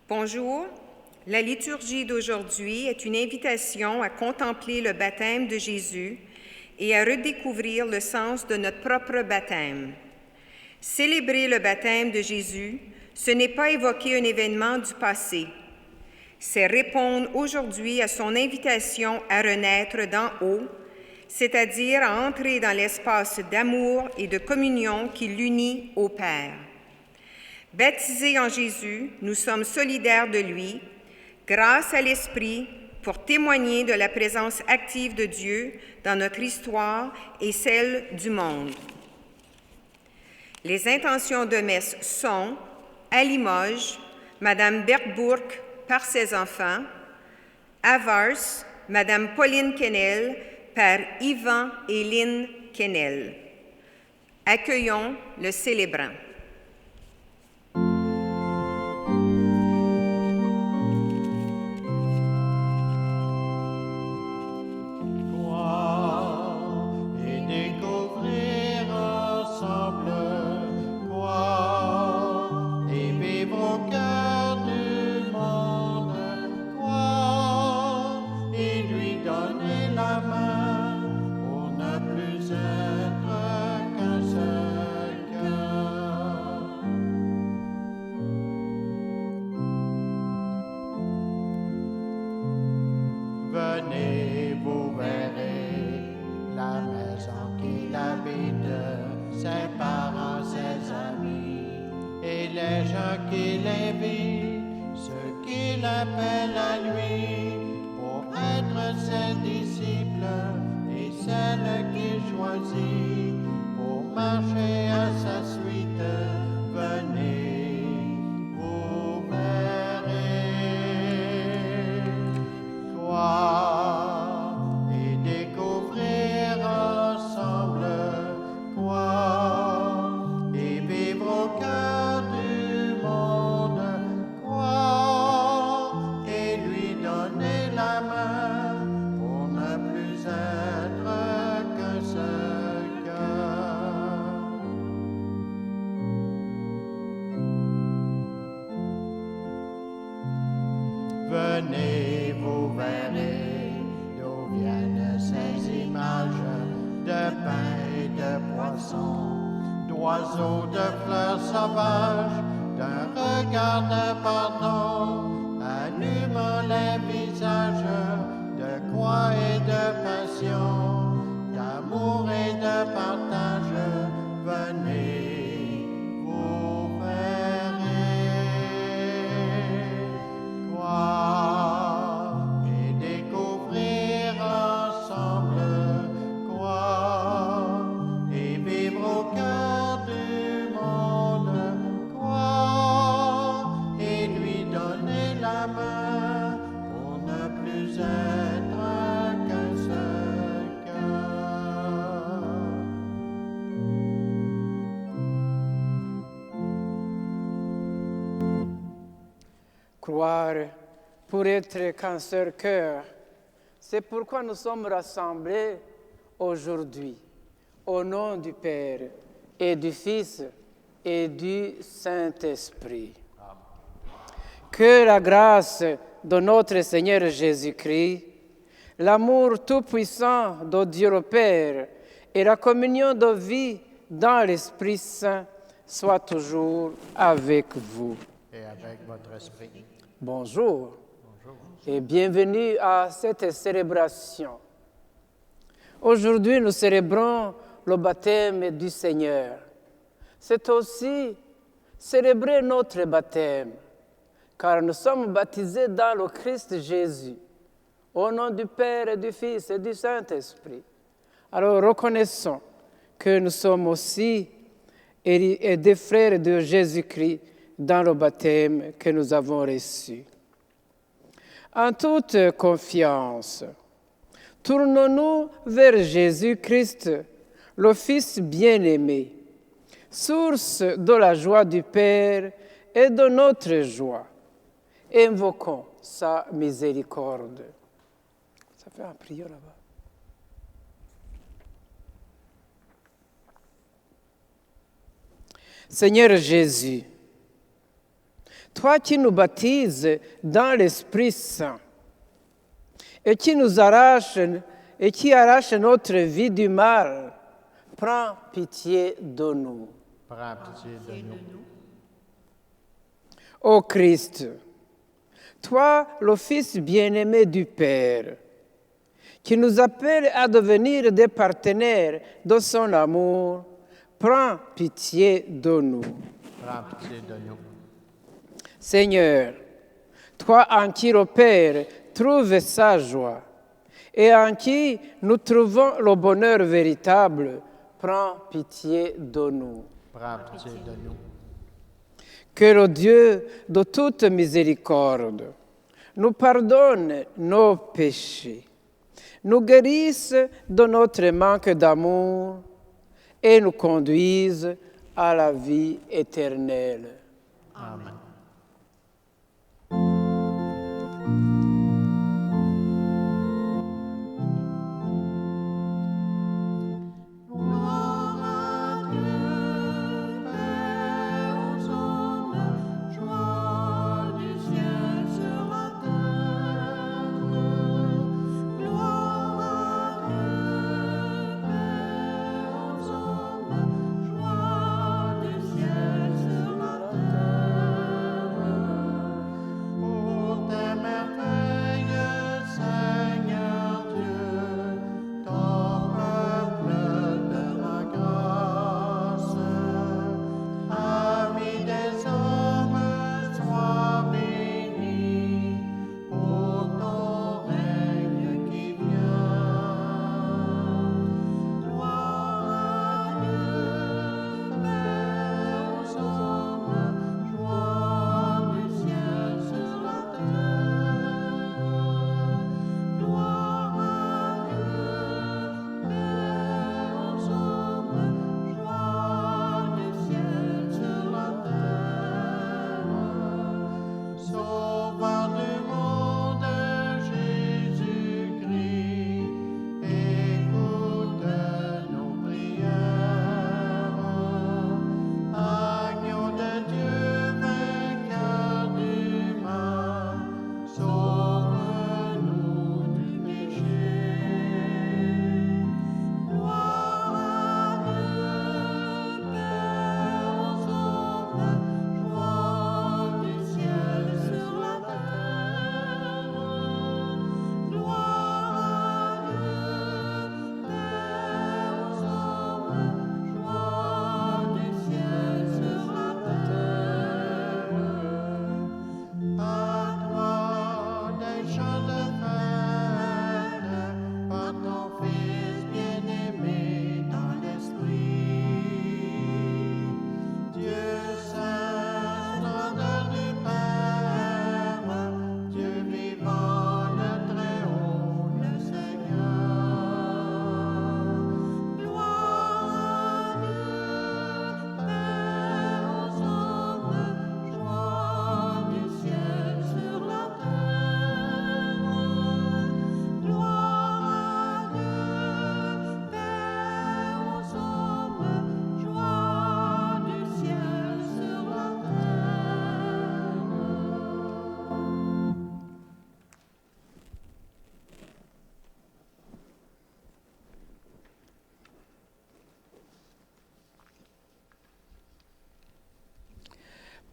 Bonjour. La liturgie d'aujourd'hui est une invitation à contempler le baptême de Jésus et à redécouvrir le sens de notre propre baptême. Célébrer le baptême de Jésus, ce n'est pas évoquer un événement du passé. C'est répondre aujourd'hui à son invitation à renaître d'en haut, c'est-à-dire à entrer dans l'espace d'amour et de communion qui l'unit au Père. Baptisés en Jésus, nous sommes solidaires de lui, grâce à l'Esprit, pour témoigner de la présence active de Dieu dans notre histoire et celle du monde. Les intentions de messe sont, à Limoges, Madame Bertbourg par ses enfants, à Vars, Madame Pauline Quesnel par Yvan et Lynn Quesnel. Accueillons le célébrant. Venez, vous verrez la maison qu'il habite, ses parents, ses amis, et les gens qui l'invitent, ceux qu'il appelle à lui, pour être ses disciples, et celles qu'il choisit, pour marcher à sa suite. Venez, vous verrez. Et découvrir ensemble quoi, et vivre au cœur du monde quoi, et lui donner la main pour ne plus être qu'un seul cœur. Venez, vous verrez d'où viennent ces images de pain et de poissons, d'oiseaux, de fleurs sauvages, d'un regard de pardon, allumant les visages, de croix et de passion, d'amour et de partage. Venez, vous verrez. Et découvrir ensemble quoi, et vivre au cœur du monde quoi, et lui donner la main pour ne plus être qu'un seul cœur. Croire pour être qu'un seul cœur. C'est pourquoi nous sommes rassemblés aujourd'hui, au nom du Père et du Fils et du Saint-Esprit. Que la grâce de notre Seigneur Jésus-Christ, l'amour tout-puissant de Dieu le Père et la communion de vie dans l'Esprit Saint soient toujours avec vous. Et avec votre esprit. Bonjour et bienvenue à cette célébration. Aujourd'hui, nous célébrons le baptême du Seigneur. C'est aussi célébrer notre baptême, car nous sommes baptisés dans le Christ Jésus, au nom du Père et du Fils et du Saint-Esprit. Alors reconnaissons que nous sommes aussi des frères de Jésus-Christ dans le baptême que nous avons reçu. En toute confiance, tournons-nous vers Jésus-Christ, le Fils bien-aimé, source de la joie du Père et de notre joie. Invoquons sa miséricorde. Ça fait un prière là-bas. Seigneur Jésus, toi qui nous baptises dans l'Esprit Saint et qui nous arrache et qui arrache notre vie du mal, prends pitié de nous. Prends pitié de nous. Ô Christ, toi, le Fils bien-aimé du Père, qui nous appelle à devenir des partenaires de son amour, prends pitié de nous. Prends pitié de nous. Seigneur, toi en qui le Père trouve sa joie et en qui nous trouvons le bonheur véritable, prends pitié de nous. Prends pitié de nous. Que le Dieu de toute miséricorde nous pardonne nos péchés, nous guérisse de notre manque d'amour et nous conduise à la vie éternelle. Amen.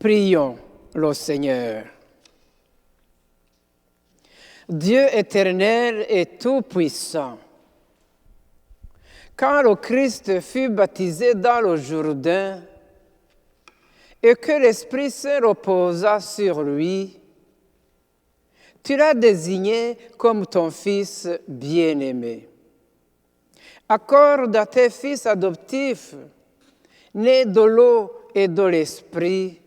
Prions le Seigneur. Dieu éternel et tout-puissant, quand le Christ fut baptisé dans le Jourdain et que l'Esprit Saint reposa sur lui, tu l'as désigné comme ton Fils bien-aimé. Accorde à tes fils adoptifs, nés de l'eau et de l'Esprit,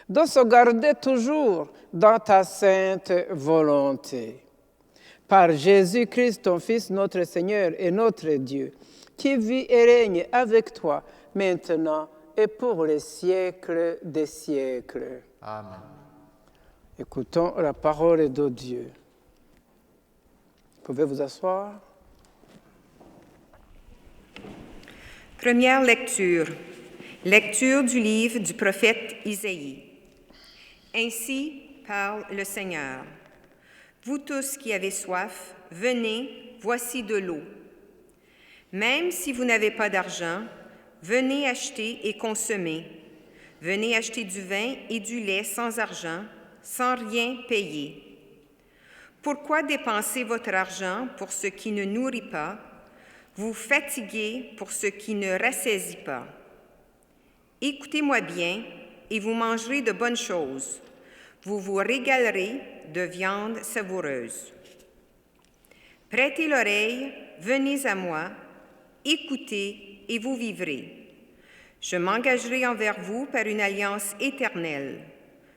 de se garder toujours dans ta sainte volonté. Par Jésus-Christ, ton Fils, notre Seigneur et notre Dieu, qui vit et règne avec toi maintenant et pour les siècles des siècles. Amen. Écoutons la parole de Dieu. Vous pouvez vous asseoir. Première lecture. Lecture du livre du prophète Isaïe. Ainsi parle le Seigneur. Vous tous qui avez soif, venez, voici de l'eau. Même si vous n'avez pas d'argent, venez acheter et consommer. Venez acheter du vin et du lait sans argent, sans rien payer. Pourquoi dépenser votre argent pour ce qui ne nourrit pas, vous fatiguer pour ce qui ne rassaisit pas? Écoutez-moi bien, et vous mangerez de bonnes choses. Vous vous régalerez de viande savoureuse. Prêtez l'oreille, venez à moi, écoutez et vous vivrez. Je m'engagerai envers vous par une alliance éternelle.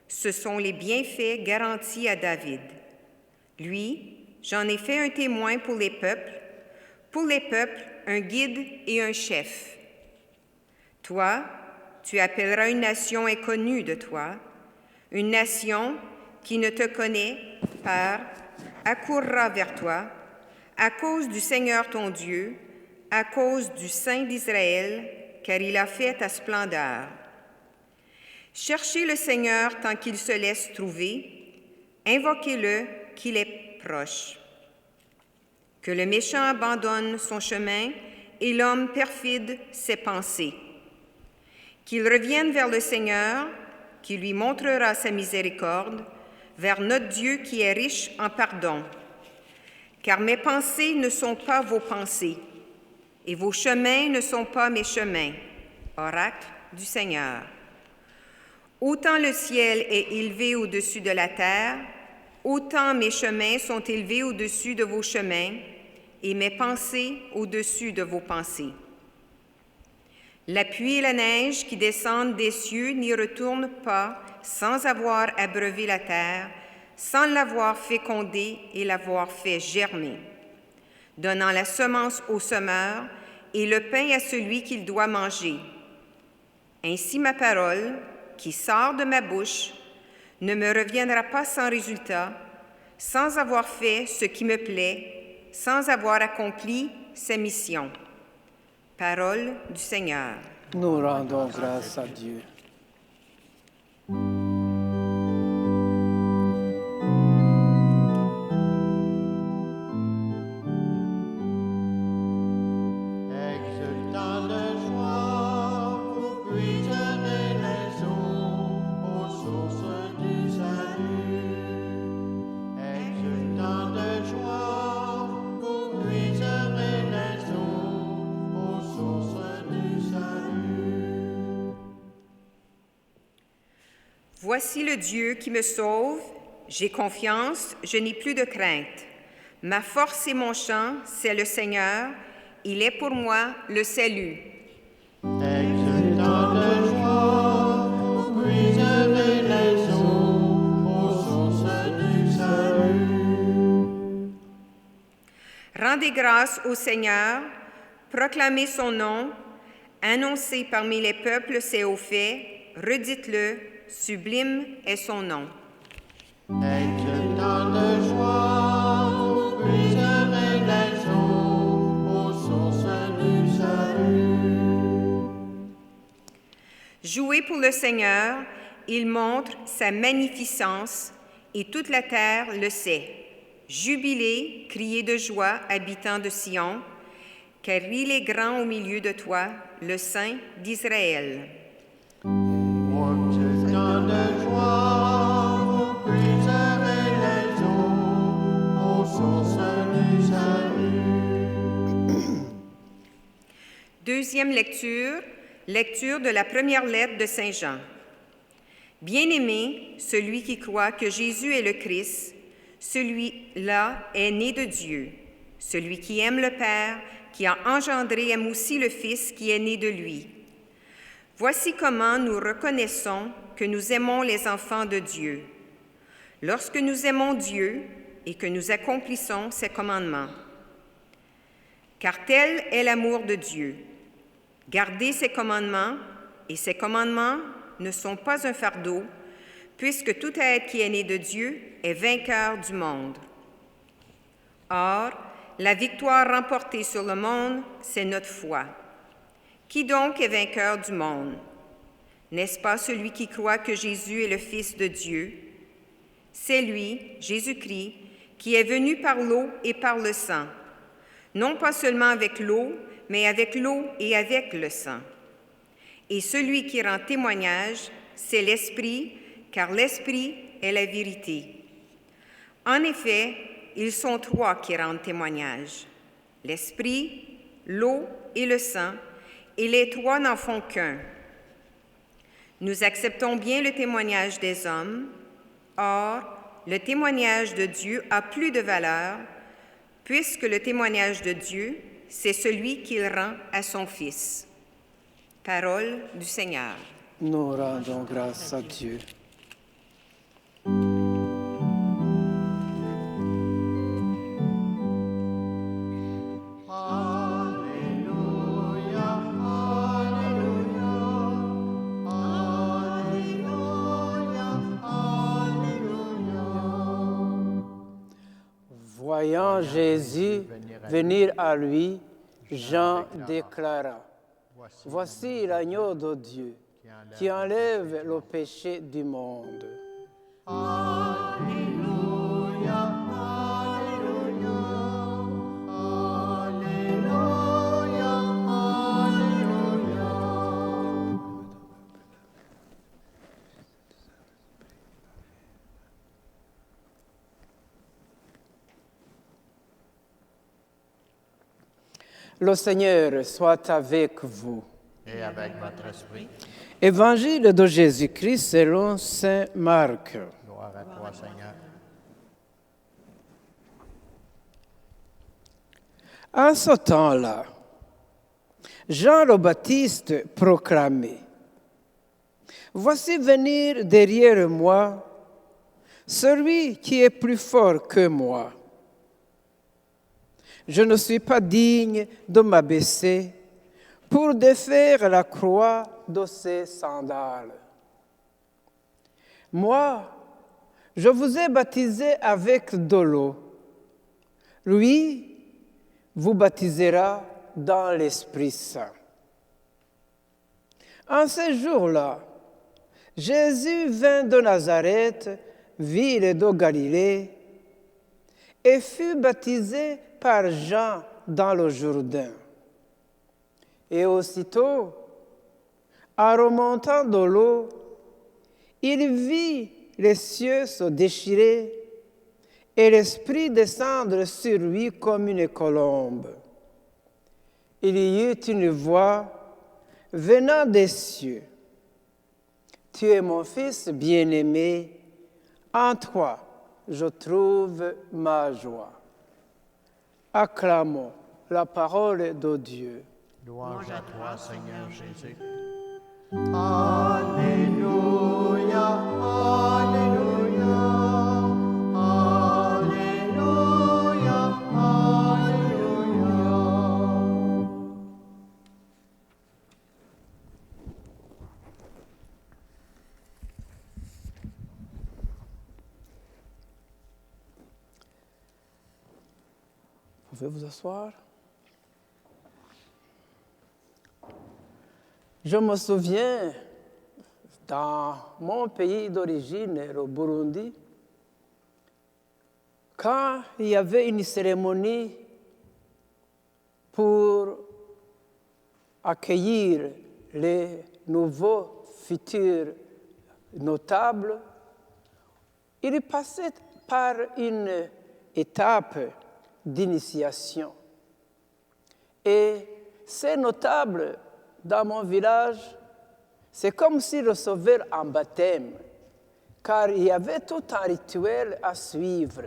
Ce sont les bienfaits garantis à David. Lui, j'en ai fait un témoin pour les peuples, un guide et un chef. Toi, tu appelleras une nation inconnue de toi, une nation qui ne te connaît pas, accourra vers toi, à cause du Seigneur ton Dieu, à cause du Saint d'Israël, car il a fait ta splendeur. Cherchez le Seigneur tant qu'il se laisse trouver, invoquez-le qu'il est proche. Que le méchant abandonne son chemin et l'homme perfide ses pensées. Qu'il revienne vers le Seigneur, qui lui montrera sa miséricorde, vers notre Dieu qui est riche en pardon. Car mes pensées ne sont pas vos pensées, et vos chemins ne sont pas mes chemins. Oracle du Seigneur. Autant le ciel est élevé au-dessus de la terre, autant mes chemins sont élevés au-dessus de vos chemins, et mes pensées au-dessus de vos pensées. La pluie et la neige qui descendent des cieux n'y retournent pas sans avoir abreuvé la terre, sans l'avoir fécondée et l'avoir fait germer, donnant la semence au semeur et le pain à celui qu'il doit manger. Ainsi ma parole, qui sort de ma bouche, ne me reviendra pas sans résultat, sans avoir fait ce qui me plaît, sans avoir accompli sa mission. Parole du Seigneur. Nous rendons grâce à Dieu. Exultant de joie, vous puiserez les eaux aux sources du salut. Exultant de joie, vous puiserez les eaux aux sources du salut. Voici le Dieu qui me sauve, j'ai confiance, je n'ai plus de crainte. Ma force et mon chant, c'est le Seigneur, il est pour moi le salut. Exultant de joie, vous puiserez les eaux aux sources du salut. Rendez grâce au Seigneur, proclamez son nom, annoncez parmi les peuples ses hauts faits, redites-le, sublime est son nom. Exultant de joie, vous puiserez les eaux aux sources du salut. Jouez pour le Seigneur, il montre sa magnificence et toute la terre le sait. Jubilez, criez de joie, habitants de Sion, car il est grand au milieu de toi, le Saint d'Israël. Exultant de joie, vous puiserez les eaux aux sources du salut. Deuxième lecture, lecture de la première lettre de Saint Jean. Bien-aimé, celui qui croit que Jésus est le Christ, celui-là est né de Dieu. Celui qui aime le Père, qui a engendré, aime aussi le Fils qui est né de lui. Voici comment nous reconnaissons que nous aimons les enfants de Dieu. Lorsque nous aimons Dieu et que nous accomplissons ses commandements. Car tel est l'amour de Dieu. Garder ses commandements, et ses commandements ne sont pas un fardeau, puisque tout être qui est né de Dieu est vainqueur du monde. Or, la victoire remportée sur le monde, c'est notre foi. Qui donc est vainqueur du monde? N'est-ce pas celui qui croit que Jésus est le Fils de Dieu? C'est lui, Jésus-Christ, qui est venu par l'eau et par le sang, non pas seulement avec l'eau, mais avec l'eau et avec le sang. Et celui qui rend témoignage, c'est l'Esprit, car l'Esprit est la vérité. En effet, ils sont trois qui rendent témoignage, l'Esprit, l'eau et le sang, et les trois n'en font qu'un. Nous acceptons bien le témoignage des hommes, or, le témoignage de Dieu a plus de valeur, puisque le témoignage de Dieu, c'est celui qu'il rend à son Fils. Parole du Seigneur. Nous rendons grâce à Dieu. Alléluia, Alléluia, Alléluia, Alléluia. Voyant Jésus venir à lui, Jean déclara, « Voici l'agneau de Dieu qui enlève le péché du monde. » Alléluia, Alléluia, Alléluia, Alléluia. Le Seigneur soit avec vous. Et avec votre esprit, Évangile de Jésus-Christ selon saint Marc. gloire à toi, Seigneur. En ce temps-là, Jean le Baptiste proclamait, « Voici venir derrière moi celui qui est plus fort que moi. Je ne suis pas digne de m'abaisser pour défaire la croix de ses sandales. Moi, je vous ai baptisé avec de l'eau. Lui vous baptisera dans l'Esprit Saint. » En ces jours-là, Jésus vint de Nazareth, ville de Galilée, et fut baptisé par Jean dans le Jourdain. Et aussitôt, en remontant de l'eau, il vit les cieux se déchirer et l'Esprit descendre sur lui comme une colombe. Il y eut une voix venant des cieux. « Tu es mon Fils bien-aimé, en toi je trouve ma joie. » Acclamons la parole de Dieu. Louange à toi, Seigneur Jésus. Alléluia, Alléluia, Alléluia, Alléluia. Vous pouvez vous asseoir? Je me souviens, dans mon pays d'origine, le Burundi, quand il y avait une cérémonie pour accueillir les nouveaux futurs notables, il passait par une étape d'initiation. Et ces notables, dans mon village, c'est comme s'ils recevaient un baptême, car il y avait tout un rituel à suivre.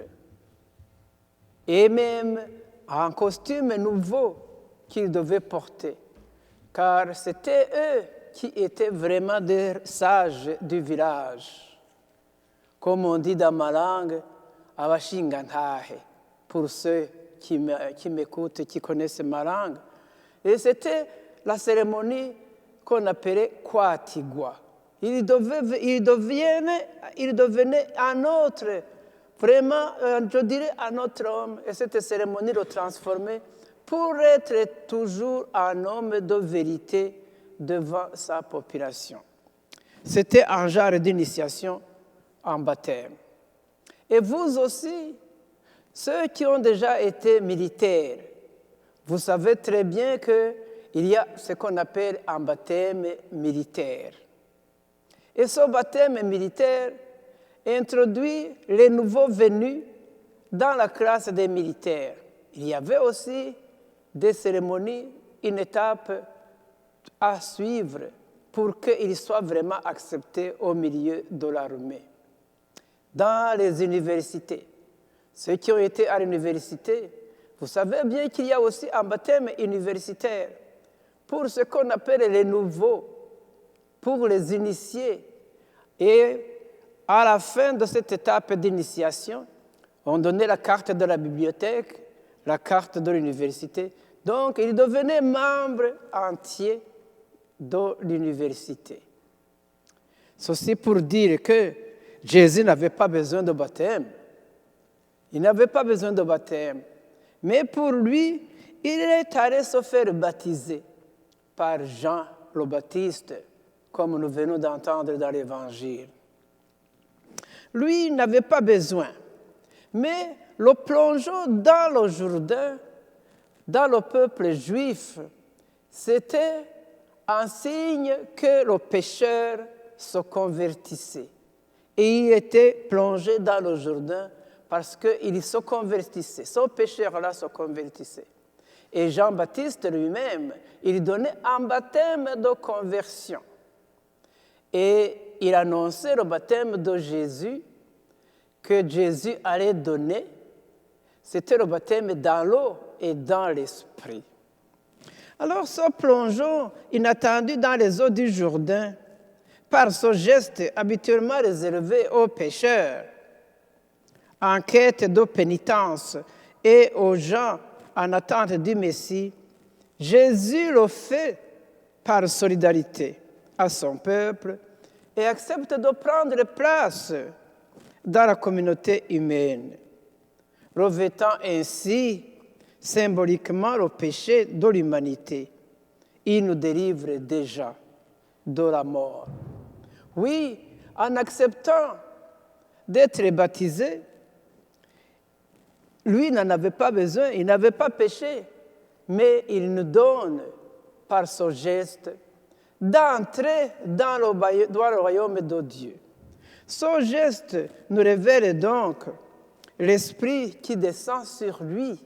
Et même un costume nouveau qu'ils devaient porter, car c'était eux qui étaient vraiment des sages du village. Comme on dit dans ma langue, abashingantahe, pour ceux qui m'écoutent et qui connaissent ma langue. Et c'était la cérémonie qu'on appelait Kwatigwa. Il devenait un autre, vraiment, je dirais un autre homme. Et cette cérémonie le transformait pour être toujours un homme de vérité devant sa population. C'était un genre d'initiation en baptême. Et vous aussi, ceux qui ont déjà été militaires, vous savez très bien qu'il y a ce qu'on appelle un baptême militaire. Et ce baptême militaire introduit les nouveaux venus dans la classe des militaires. Il y avait aussi des cérémonies, une étape à suivre pour qu'ils soient vraiment acceptés au milieu de l'armée. Dans les universités, ceux qui ont été à l'université, vous savez bien qu'il y a aussi un baptême universitaire pour ce qu'on appelle les nouveaux, pour les initiés. Et à la fin de cette étape d'initiation, on donnait la carte de la bibliothèque, la carte de l'université. Donc, ils devenaient membres entiers de l'université. Ceci pour dire que Jésus n'avait pas besoin de baptême. Il n'avait pas besoin de baptême. Mais pour lui, il est allé se faire baptiser par Jean le Baptiste, comme nous venons d'entendre dans l'Évangile. Lui n'avait pas besoin. Mais le plongeon dans le Jourdain, dans le peuple juif, c'était un signe que le pécheur se convertissait. Et il était plongé dans le Jourdain parce qu'il se convertissait. Ce pécheur-là se convertissait. Et Jean-Baptiste lui-même, il donnait un baptême de conversion. Et il annonçait le baptême de Jésus que Jésus allait donner. C'était le baptême dans l'eau et dans l'esprit. Alors ce plongeon inattendu dans les eaux du Jourdain, par ce geste habituellement réservé aux pécheurs, en quête de pénitence et aux gens en attente du Messie, Jésus le fait par solidarité à son peuple et accepte de prendre place dans la communauté humaine, revêtant ainsi symboliquement le péché de l'humanité. Il nous délivre déjà de la mort. Oui, en acceptant d'être baptisé, lui n'en avait pas besoin, il n'avait pas péché, mais il nous donne, par ce geste, d'entrer dans le royaume de Dieu. Ce geste nous révèle donc l'Esprit qui descend sur lui.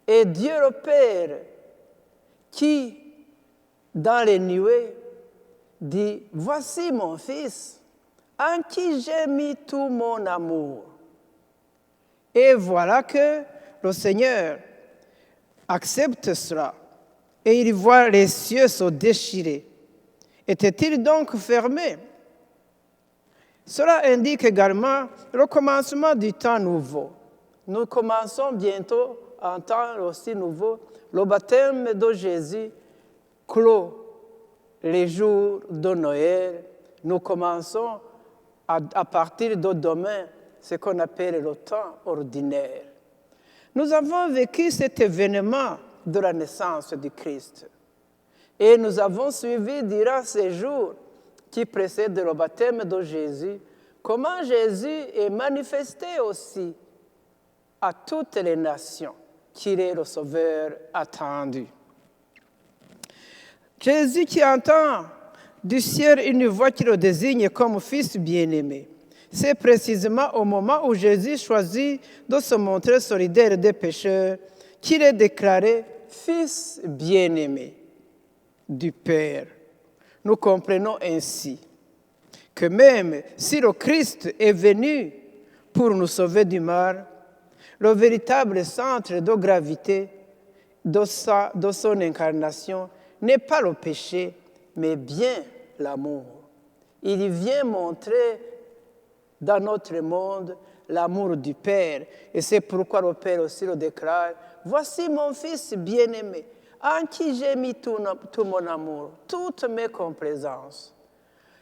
Et Dieu le Père qui, dans les nuées, dit « Voici mon Fils, en qui j'ai mis tout mon amour. » Et voilà que le Seigneur accepte cela. Et il voit les cieux se déchirer. Était-il donc fermé? Cela indique également le commencement du temps nouveau. Nous commençons bientôt un temps aussi nouveau. Le baptême de Jésus clôt les jours de Noël. Nous commençons à partir de demain ce qu'on appelle le temps ordinaire. Nous avons vécu cet événement de la naissance du Christ. Et nous avons suivi durant ces jours qui précèdent le baptême de Jésus, comment Jésus est manifesté aussi à toutes les nations qu'il est le Sauveur attendu. Jésus qui entend du ciel une voix qui le désigne comme fils bien-aimé. C'est précisément au moment où Jésus choisit de se montrer solidaire des pécheurs qu'il est déclaré fils bien-aimé du Père. Nous comprenons ainsi que même si le Christ est venu pour nous sauver du mal, le véritable centre de gravité de son incarnation n'est pas le péché, mais bien l'amour. Il vient montrer dans notre monde l'amour du Père. Et c'est pourquoi le Père aussi le déclare, « Voici mon Fils bien-aimé, en qui j'ai mis tout mon amour, toutes mes complaisances. »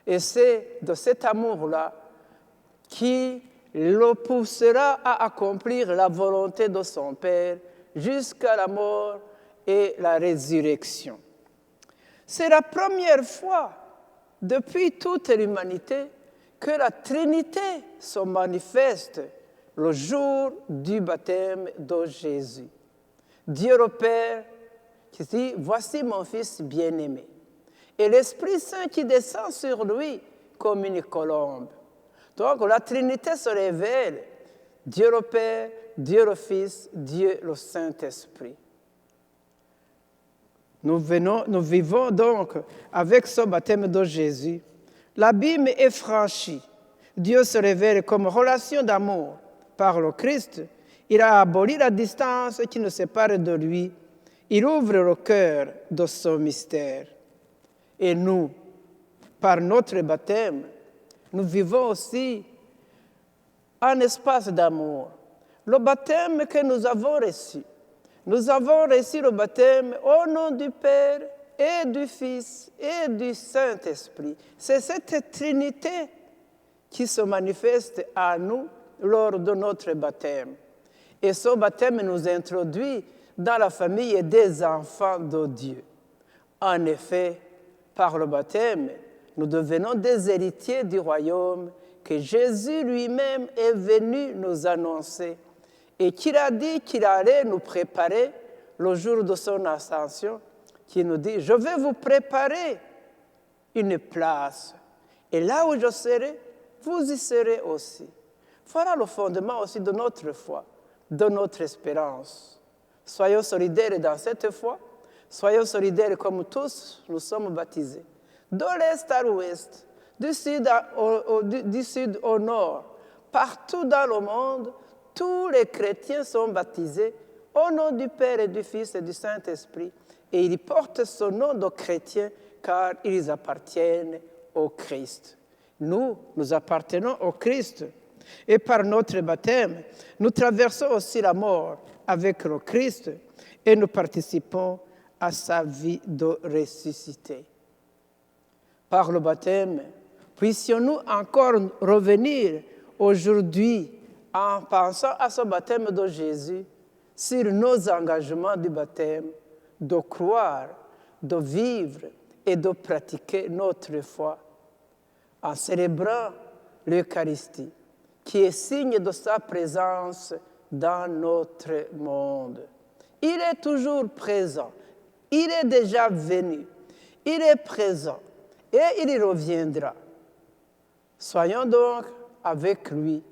Et c'est de cet amour-là qui le poussera à accomplir la volonté de son Père jusqu'à la mort et la résurrection. C'est la première fois depuis toute l'humanité, que la Trinité se manifeste le jour du baptême de Jésus. Dieu le Père qui dit, voici mon Fils bien-aimé. Et l'Esprit Saint qui descend sur lui comme une colombe. Donc la Trinité se révèle, Dieu le Père, Dieu le Fils, Dieu le Saint-Esprit. Nous vivons donc avec ce baptême de Jésus. L'abîme est franchi. Dieu se révèle comme relation d'amour. Par le Christ, il a aboli la distance qui nous sépare de lui. Il ouvre le cœur de son mystère. Et nous, par notre baptême, nous vivons aussi un espace d'amour. Le baptême que nous avons reçu. Nous avons reçu le baptême au nom du Père et du Fils et du Saint-Esprit. C'est cette Trinité qui se manifeste à nous lors de notre baptême. Et ce baptême nous introduit dans la famille des enfants de Dieu. En effet, par le baptême, nous devenons des héritiers du royaume que Jésus lui-même est venu nous annoncer et qu'il a dit qu'il allait nous préparer le jour de son ascension, qui nous dit, je vais vous préparer une place. Et là où je serai, vous y serez aussi. Voilà le fondement aussi de notre foi, de notre espérance. Soyons solidaires dans cette foi, soyons solidaires comme tous nous sommes baptisés. De l'est à l'ouest, du sud au nord, partout dans le monde, tous les chrétiens sont baptisés au nom du Père et du Fils et du Saint-Esprit. Et ils portent ce nom de chrétiens car ils appartiennent au Christ. Nous appartenons au Christ. Et par notre baptême, nous traversons aussi la mort avec le Christ et nous participons à sa vie de ressuscité. Par le baptême, puissions-nous encore revenir aujourd'hui en pensant à ce baptême de Jésus, sur nos engagements du baptême, de croire, de vivre et de pratiquer notre foi, en célébrant l'Eucharistie, qui est signe de sa présence dans notre monde. Il est toujours présent, il est déjà venu, il est présent et il reviendra. Soyons donc avec lui.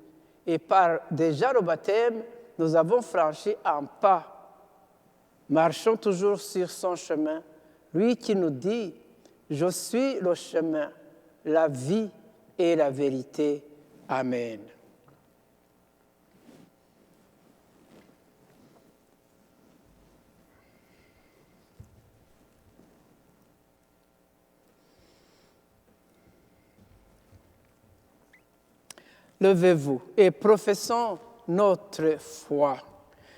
Et par déjà le baptême, nous avons franchi un pas. Marchons toujours sur son chemin. Lui qui nous dit, je suis le chemin, la vie et la vérité. Amen. Levez-vous et professons notre foi.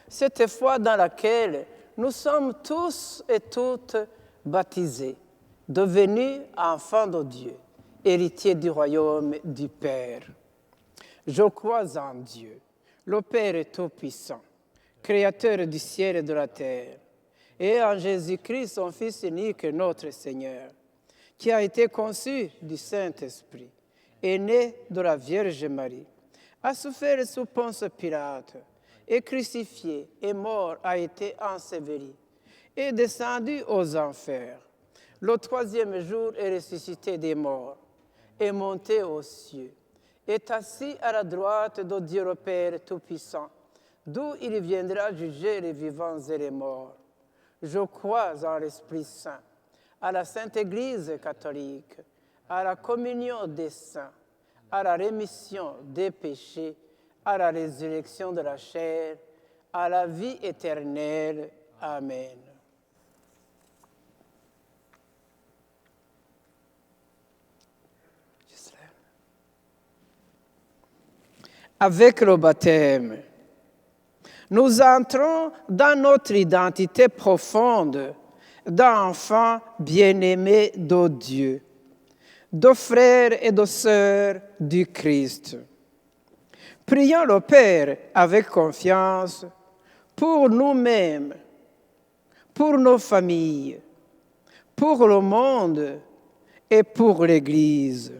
Cette foi dans laquelle nous sommes tous et toutes baptisés, devenus enfants de Dieu, héritiers du royaume du Père. Je crois en Dieu, le Père Tout-Puissant, Créateur du ciel et de la terre, et en Jésus-Christ, son Fils unique, notre Seigneur, qui a été conçu du Saint-Esprit, est né de la Vierge Marie, a souffert sous Ponce Pilate, est crucifié, est mort, a été enseveli, est descendu aux enfers. Le troisième jour est ressuscité des morts, est monté aux cieux, est assis à la droite de Dieu le Père Tout-Puissant, d'où il viendra juger les vivants et les morts. Je crois en l'Esprit Saint, à la Sainte Église catholique, à la communion des saints, à la rémission des péchés, à la résurrection de la chair, à la vie éternelle. Amen. Avec le baptême, nous entrons dans notre identité profonde d'enfants bien-aimés de Dieu, de frères et de sœurs du Christ. Prions le Père avec confiance pour nous-mêmes, pour nos familles, pour le monde et pour l'Église.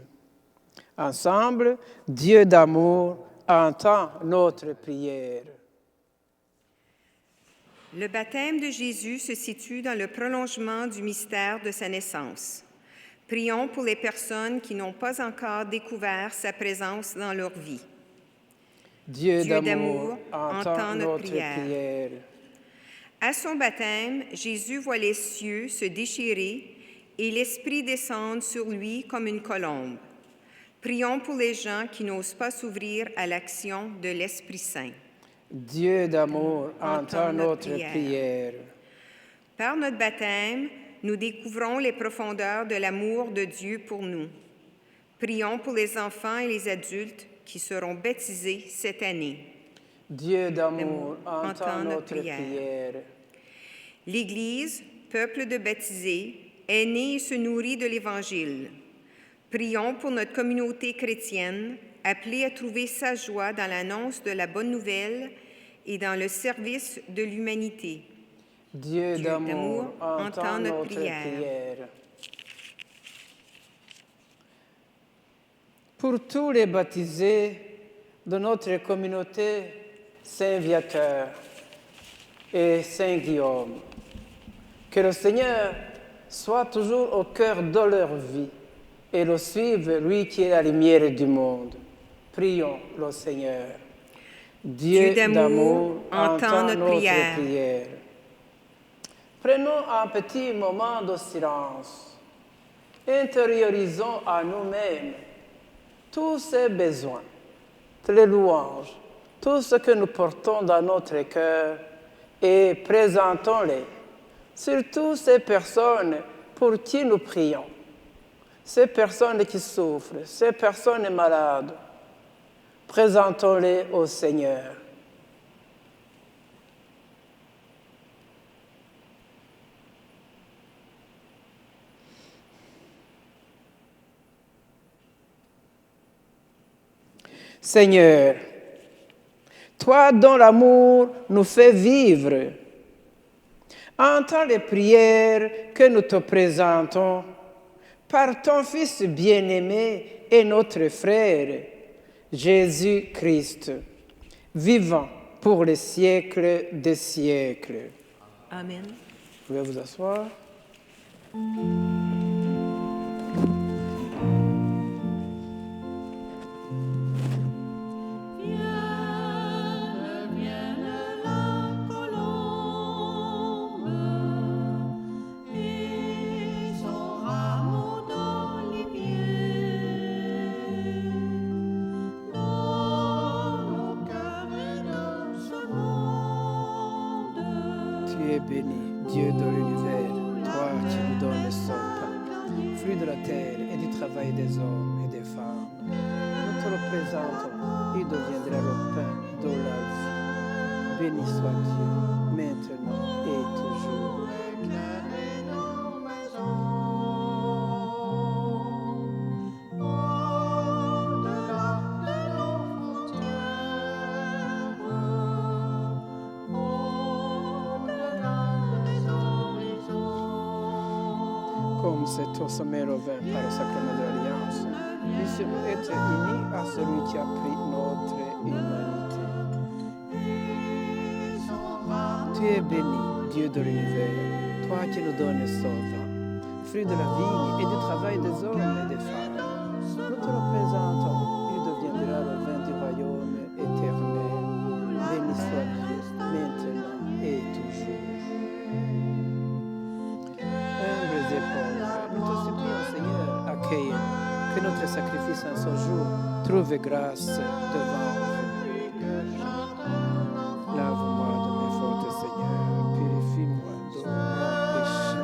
Ensemble, Dieu d'amour entend notre prière. Le baptême de Jésus se situe dans le prolongement du mystère de sa naissance. Prions pour les personnes qui n'ont pas encore découvert sa présence dans leur vie. Dieu d'amour entend notre prière. À son baptême, Jésus voit les cieux se déchirer et l'Esprit descendre sur lui comme une colombe. Prions pour les gens qui n'osent pas s'ouvrir à l'action de l'Esprit Saint. Dieu d'amour entend notre prière. Par notre baptême, nous découvrons les profondeurs de l'amour de Dieu pour nous. Prions pour les enfants et les adultes qui seront baptisés cette année. Dieu d'amour entend notre prière. L'Église, peuple de baptisés, est née et se nourrit de l'Évangile. Prions pour notre communauté chrétienne, appelée à trouver sa joie dans l'annonce de la bonne nouvelle et dans le service de l'humanité. Dieu d'amour entend notre prière. Pour tous les baptisés de notre communauté Saint-Viateur et Saint-Guillaume, que le Seigneur soit toujours au cœur de leur vie et le suive, lui qui est la lumière du monde. Prions le Seigneur. Dieu d'amour entend notre prière. Prenons un petit moment de silence. Intériorisons à nous-mêmes tous ces besoins, les louanges, tout ce que nous portons dans notre cœur et présentons-les. Surtout ces personnes pour qui nous prions, ces personnes qui souffrent, ces personnes malades. Présentons-les au Seigneur. Seigneur, toi dont l'amour nous fait vivre, entends les prières que nous te présentons par ton Fils bien-aimé et notre frère, Jésus-Christ, vivant pour les siècles des siècles. Amen. Vous pouvez vous asseoir. Béni, Dieu de l'univers, toi qui nous donnes le son pain, fruit de la terre et du travail des hommes et des femmes. Nous te le présentons, il deviendra le pain de la vie. Béni soit Dieu, maintenant et toujours. Comme c'est au sommet revint par le sacrement de l'Alliance, puissions-nous être unis à celui qui a pris notre humanité. Tu es béni, Dieu de l'univers, toi qui nous donnes le sauvant, fruit de la vigne et du travail des hommes et des femmes. Nous te le présentons, il deviendra le vin du royaume éternel. Béni soit Dieu, maintenant et toujours. Humbles et pauvres, nous te supplions, Seigneur, accueille-nous, que notre sacrifice en ce jour trouve grâce devant vous. Lave-moi de mes fautes, Seigneur, purifie-moi de mon péché.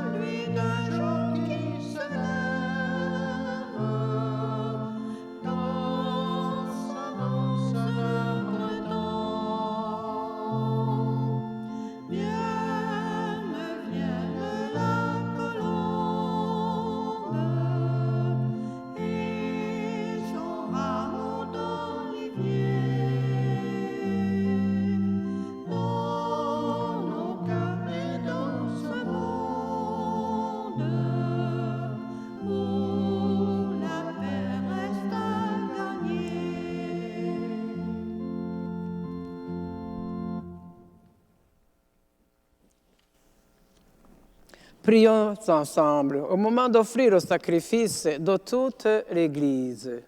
Prions ensemble au moment d'offrir le sacrifice de toute l'Église.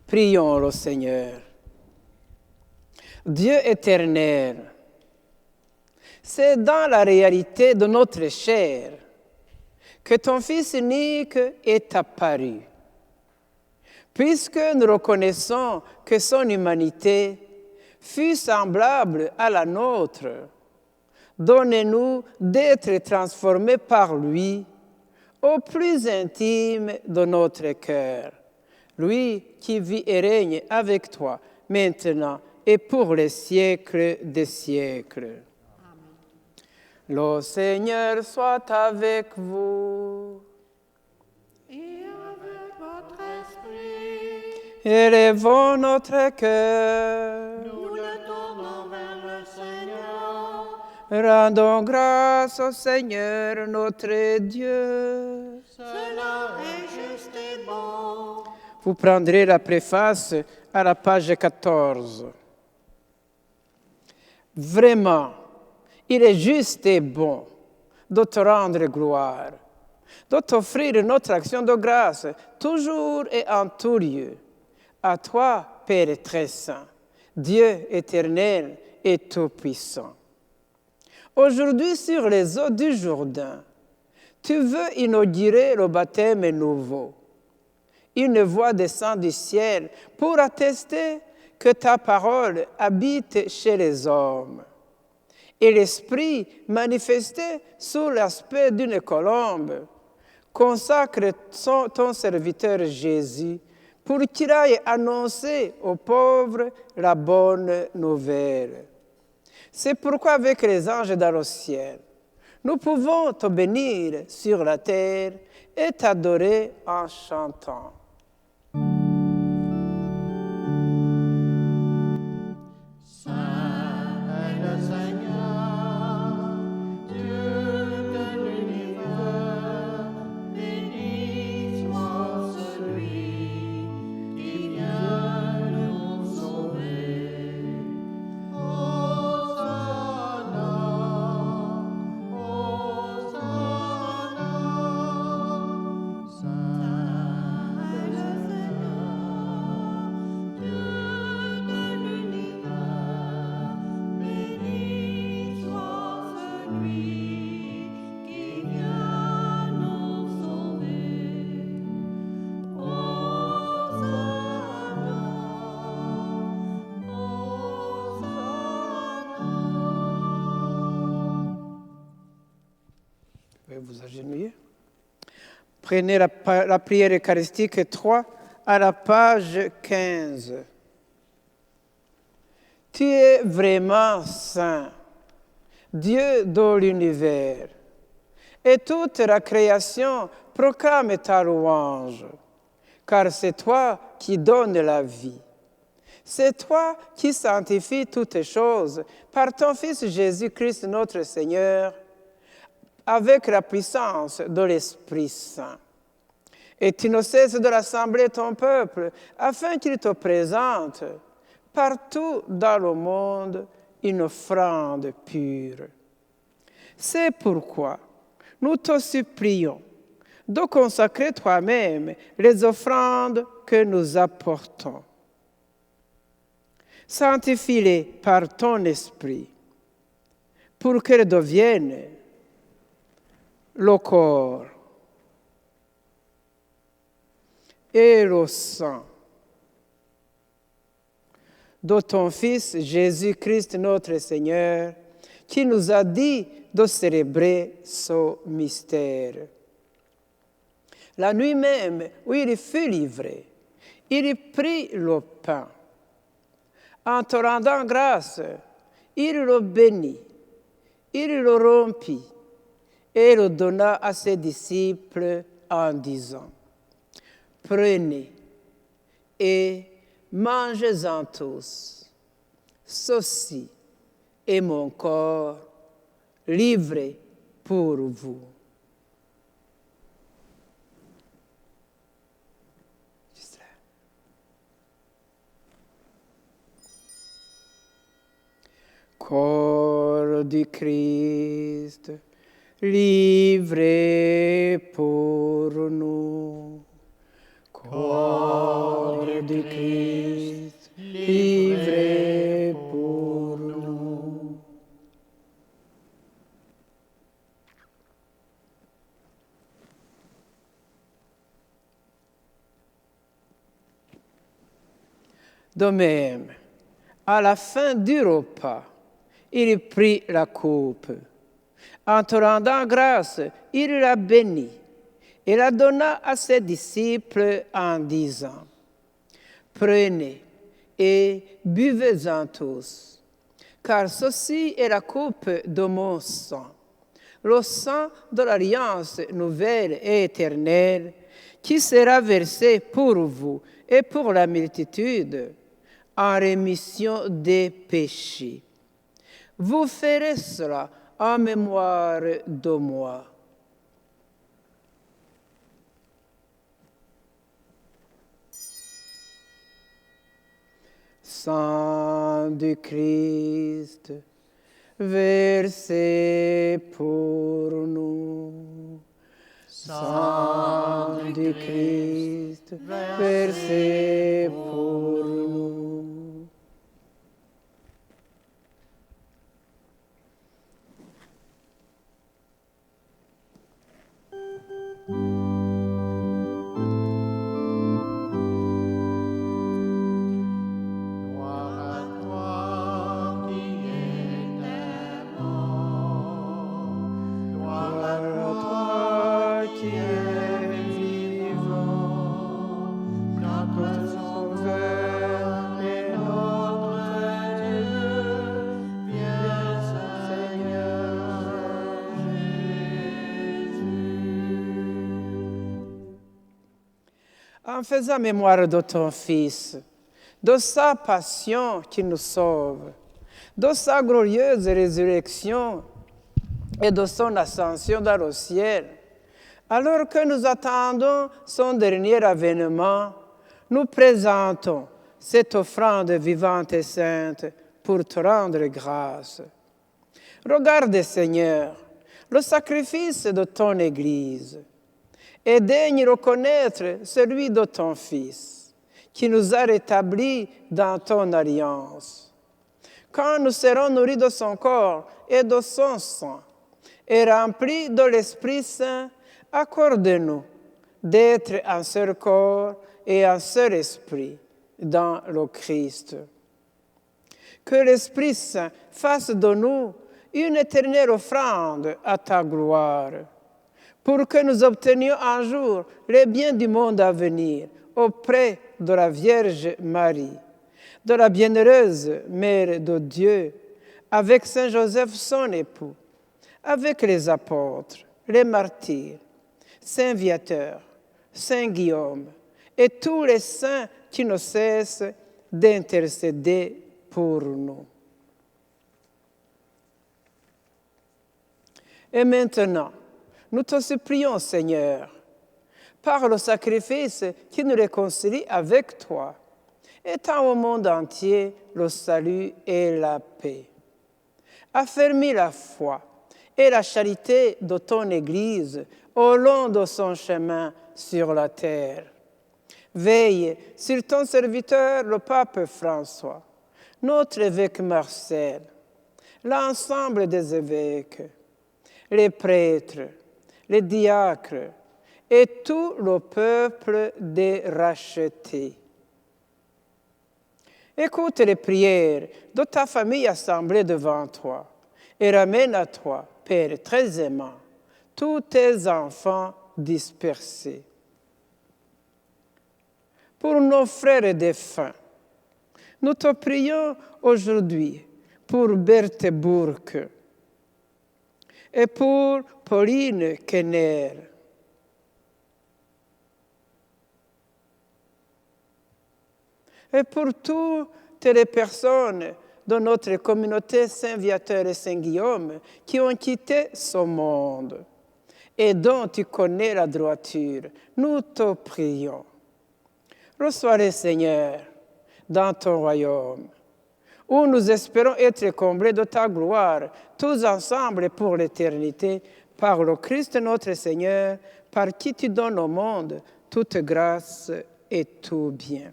Prions le Seigneur. Dieu éternel, c'est dans la réalité de notre chair que ton Fils unique est apparu. Puisque nous reconnaissons que son humanité fut semblable à la nôtre, donnez-nous d'être transformés par lui au plus intime de notre cœur. Lui qui vit et règne avec toi maintenant et pour les siècles des siècles. Amen. Le Seigneur soit avec vous. Et avec votre esprit, Élevons notre cœur. nous le tournons vers le Seigneur. Rendons grâce au Seigneur notre Dieu. Cela est juste et bon. Vous prendrez la préface à la page 14. Vraiment, il est juste et bon de te rendre gloire, de t'offrir notre action de grâce, toujours et en tout lieu. À toi, Père très saint, Dieu éternel et tout-puissant. Aujourd'hui, sur les eaux du Jourdain, tu veux inaugurer le baptême nouveau. Une voix descend du ciel pour attester que ta parole habite chez les hommes. Et l'Esprit, manifesté sous l'aspect d'une colombe, consacre ton serviteur Jésus pour qu'il aille annoncer aux pauvres la bonne nouvelle. C'est pourquoi avec les anges dans le ciel, nous pouvons te bénir sur la terre et t'adorer en chantant. Vous agenouiller. Prenez la prière eucharistique 3 à la page 15. Tu es vraiment saint, Dieu de l'univers, et toute la création proclame ta louange, car c'est toi qui donnes la vie. C'est toi qui sanctifies toutes choses par ton Fils Jésus-Christ notre Seigneur, avec la puissance de l'Esprit Saint. Et tu ne cesses de rassembler ton peuple afin qu'il te présente partout dans le monde une offrande pure. C'est pourquoi nous te supplions de consacrer toi-même les offrandes que nous apportons. Sanctifie-les par ton esprit pour qu'elles deviennent le corps et le sang de ton Fils Jésus-Christ notre Seigneur, qui nous a dit de célébrer ce mystère. La nuit même où il fut livré, il prit le pain. En te rendant grâce, il le bénit, il le rompit et le donna à ses disciples en disant, « Prenez et mangez-en tous. Ceci est mon corps livré pour vous. » Corps du Christ, livré pour nous. Corps du Christ, livré pour nous. De même, à la fin du repas, il prit la coupe. En te rendant grâce, il la bénit et la donna à ses disciples en disant, « Prenez et buvez-en tous, car ceci est la coupe de mon sang, le sang de l'alliance nouvelle et éternelle, qui sera versé pour vous et pour la multitude, en rémission des péchés. Vous ferez cela en mémoire de moi. » Sang du Christ, versé pour nous. Sang du Christ, versé pour nous. En faisant mémoire de ton Fils, de sa passion qui nous sauve, de sa glorieuse résurrection et de son ascension dans le ciel, alors que nous attendons son dernier avènement, nous présentons cette offrande vivante et sainte pour te rendre grâce. Regarde, Seigneur, le sacrifice de ton Église et daigne reconnaître celui de ton Fils, qui nous a rétablis dans ton alliance. Quand nous serons nourris de son corps et de son sang, et remplis de l'Esprit Saint, accorde-nous d'être un seul corps et un seul esprit dans le Christ. Que l'Esprit Saint fasse de nous une éternelle offrande à ta gloire, pour que nous obtenions un jour les biens du monde à venir auprès de la Vierge Marie, de la bienheureuse Mère de Dieu, avec Saint Joseph son époux, avec les apôtres, les martyrs, Saint Viateur, Saint Guillaume et tous les saints qui ne cessent d'intercéder pour nous. Et maintenant, nous te supplions, Seigneur, par le sacrifice qui nous réconcilie avec toi, étends au monde entier le salut et la paix. Affermis la foi et la charité de ton Église au long de son chemin sur la terre. Veille sur ton serviteur, le pape François, notre évêque Marcel, l'ensemble des évêques, les prêtres, les diacres et tout le peuple des rachetés. Écoute les prières de ta famille assemblée devant toi et ramène à toi, Père très aimant, tous tes enfants dispersés. Pour nos frères défunts, nous te prions aujourd'hui pour Berthe Bourque et pour Pauline Kenner. Et pour toutes les personnes de notre communauté Saint-Viateur et Saint-Guillaume qui ont quitté ce monde et dont tu connais la droiture, nous te prions. Reçois-les, Seigneur, dans ton royaume, où nous espérons être comblés de ta gloire, tous ensemble et pour l'éternité, par le Christ notre Seigneur, par qui tu donnes au monde toute grâce et tout bien.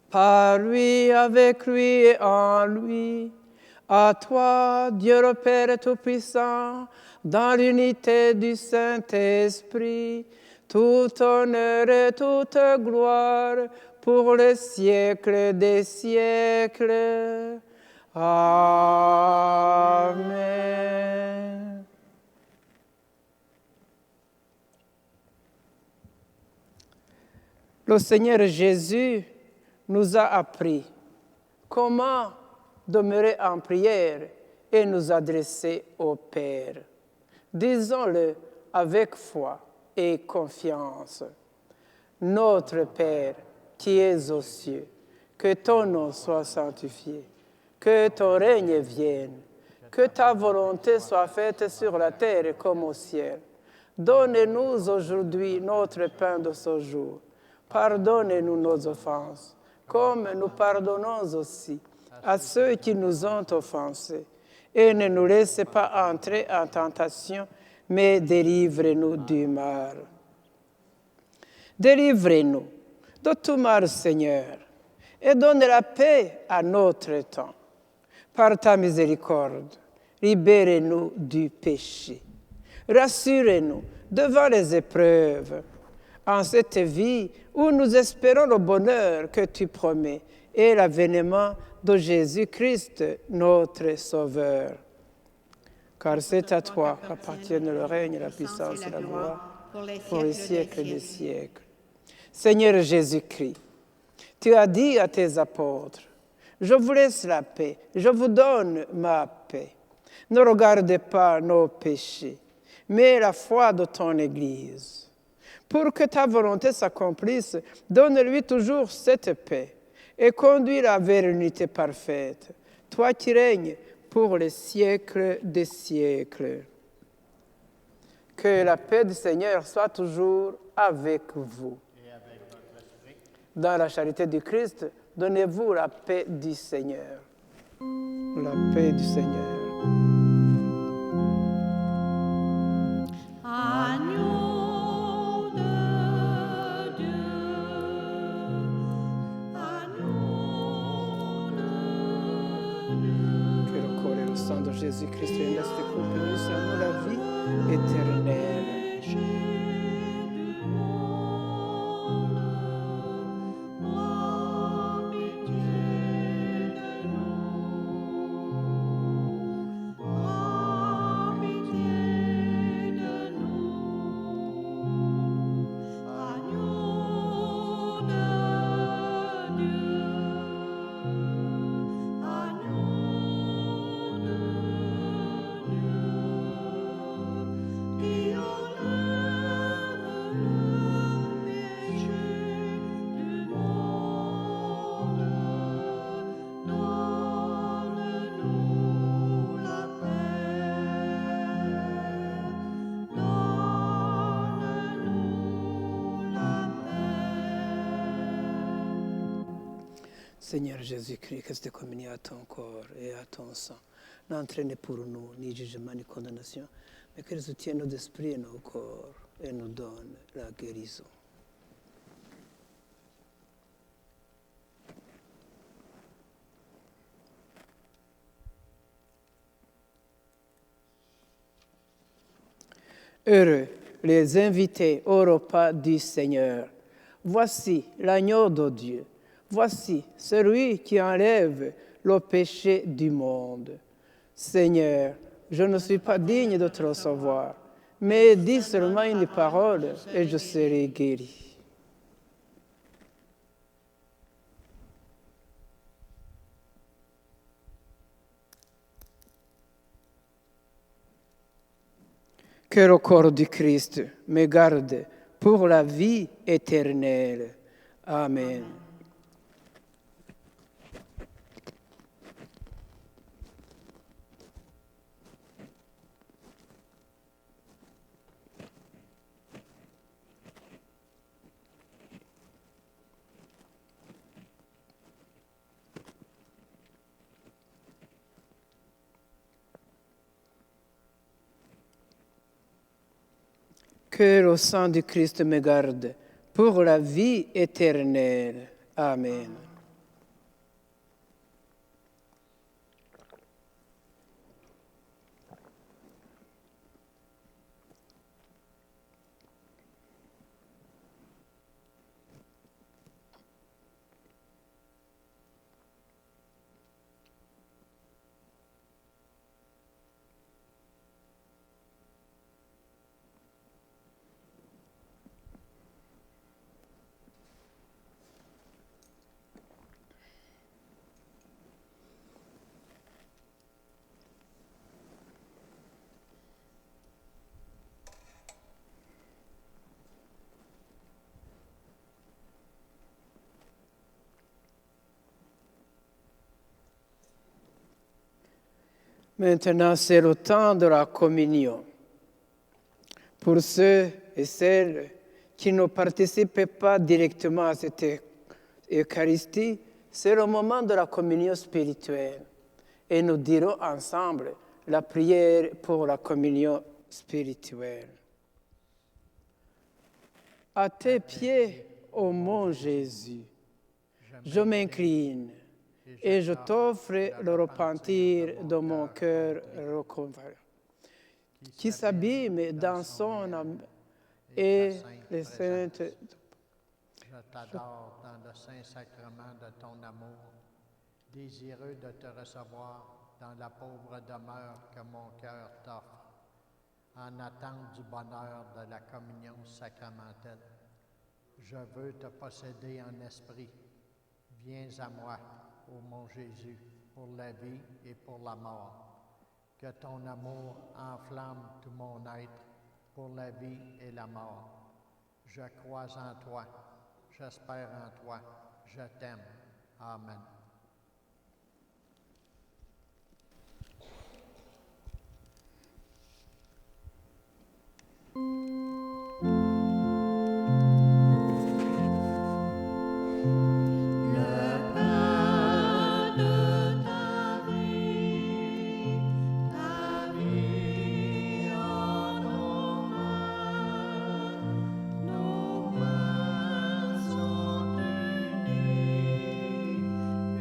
Par lui, avec lui et en lui, à toi, Dieu le Père Tout-Puissant, dans l'unité du Saint-Esprit, tout honneur et toute gloire pour les siècles des siècles. Amen. Le Seigneur Jésus nous a appris comment demeurer en prière et nous adresser au Père. Disons-le avec foi et confiance. Notre Père qui es aux cieux, que ton nom soit sanctifié, que ton règne vienne, que ta volonté soit faite sur la terre comme au ciel. Donne-nous aujourd'hui notre pain de ce jour. Pardonne-nous nos offenses, comme nous pardonnons aussi à ceux qui nous ont offensés. Et ne nous laisse pas entrer en tentation, mais délivre-nous du mal. Délivre-nous de tout mal, Seigneur, et donne la paix à notre temps. Par ta miséricorde, libère-nous du péché. Rassure-nous devant les épreuves, en cette vie où nous espérons le bonheur que tu promets et l'avènement de Jésus-Christ, notre Sauveur. Car c'est à toi qu'appartiennent le règne, la puissance et la gloire pour les siècles des siècles. Seigneur Jésus-Christ, tu as dit à tes apôtres, « Je vous laisse la paix, je vous donne ma paix. Ne regardez pas nos péchés, mais la foi de ton Église. Pour que ta volonté s'accomplisse, donne-lui toujours cette paix et conduis-la vers l'unité parfaite, toi qui règnes pour les siècles des siècles. » Que la paix du Seigneur soit toujours avec vous. Dans la charité du Christ, donnez-vous la paix du Seigneur. La paix du Seigneur. Agneau de Dieu, agneau de Dieu. Que le corps et le sang de Jésus-Christ réunissent et couplent à nous la vie éternelle. Seigneur Jésus-Christ, que cette communion à ton corps et à ton sang n'entraîne pour nous ni jugement ni condamnation, mais qu'elle soutienne nos esprits et nos corps et nous donne la guérison. Heureux les invités au repas du Seigneur. Voici l'agneau de Dieu. Voici celui qui enlève le péché du monde. Seigneur, je ne suis pas digne de te recevoir, mais dis seulement une parole et je serai guéri. Que le corps du Christ me garde pour la vie éternelle. Amen. Que le sang du Christ me garde pour la vie éternelle. Amen. Maintenant, c'est le temps de la communion. Pour ceux et celles qui ne participent pas directement à cette Eucharistie, c'est le moment de la communion spirituelle. Et nous dirons ensemble la prière pour la communion spirituelle. À tes pieds, ô mon Jésus, je m'incline et je t'offre le repentir de mon cœur reconvaincu, qui s'abîme dans son âme et les saintes. Je t'adore dans le saint sacrement de ton amour, désireux de te recevoir dans la pauvre demeure que mon cœur t'offre, en attente du bonheur de la communion sacramentelle. Je veux te posséder en esprit. Viens à moi, ô mon Jésus, pour la vie et pour la mort. Que ton amour enflamme tout mon être pour la vie et la mort. Je crois en toi, j'espère en toi, je t'aime. Amen. Nos mains sont unies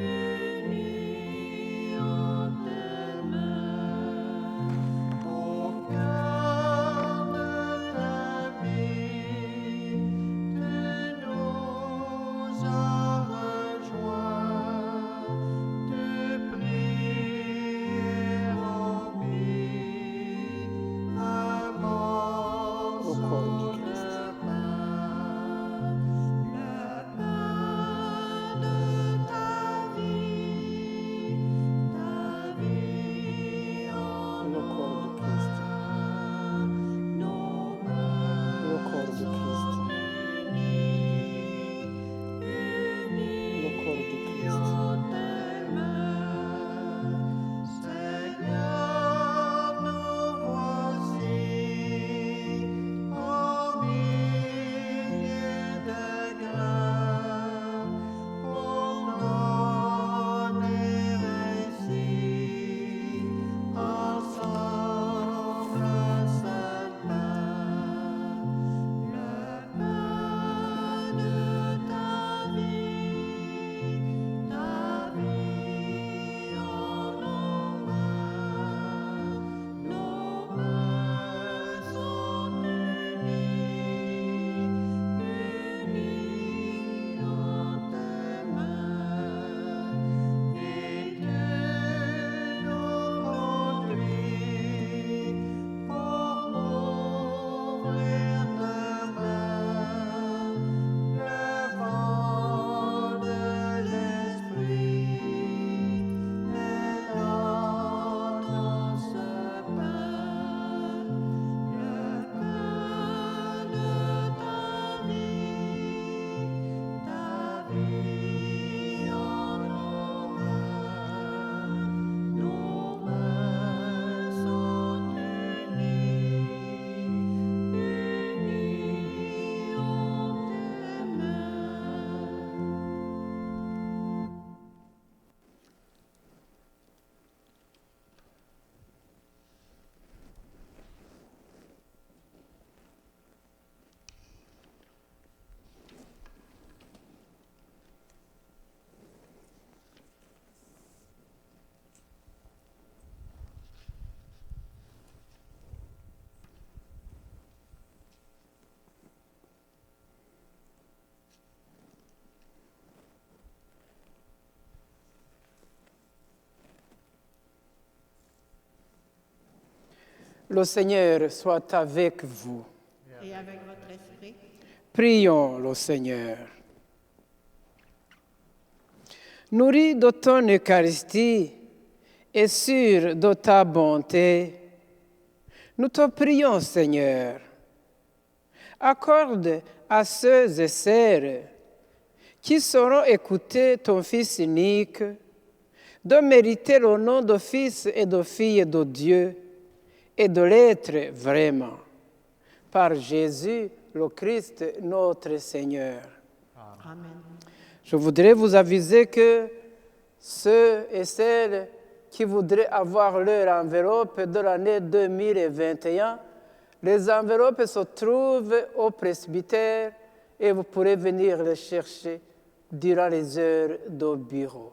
Le Seigneur soit avec vous. et avec votre esprit. Prions le Seigneur. Nourris de ton Eucharistie et sûrs de ta bonté, nous te prions, Seigneur. Accorde à ceux et sœurs qui sauront écouter ton Fils unique de mériter le nom de fils et de fille de Dieu et de l'être vraiment. Par Jésus, le Christ, notre Seigneur. Amen. Je voudrais vous aviser que ceux et celles qui voudraient avoir leur enveloppe de l'année 2021, les enveloppes se trouvent au presbytère et vous pourrez venir les chercher durant les heures de bureau.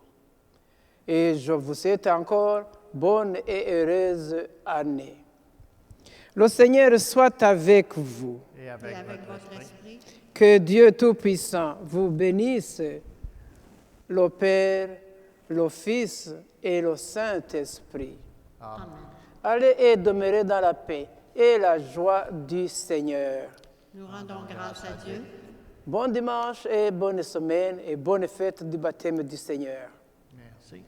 Et je vous souhaite encore bonne et heureuse année. Le Seigneur soit avec vous. Et Et avec avec votre votre esprit. esprit. Que Dieu Tout-Puissant vous bénisse, le Père, le Fils et le Saint-Esprit. Amen. Allez et demeurez dans la paix et la joie du Seigneur. Nous rendons grâce à Dieu. Bon dimanche et bonne semaine et bonne fête du baptême du Seigneur. Merci.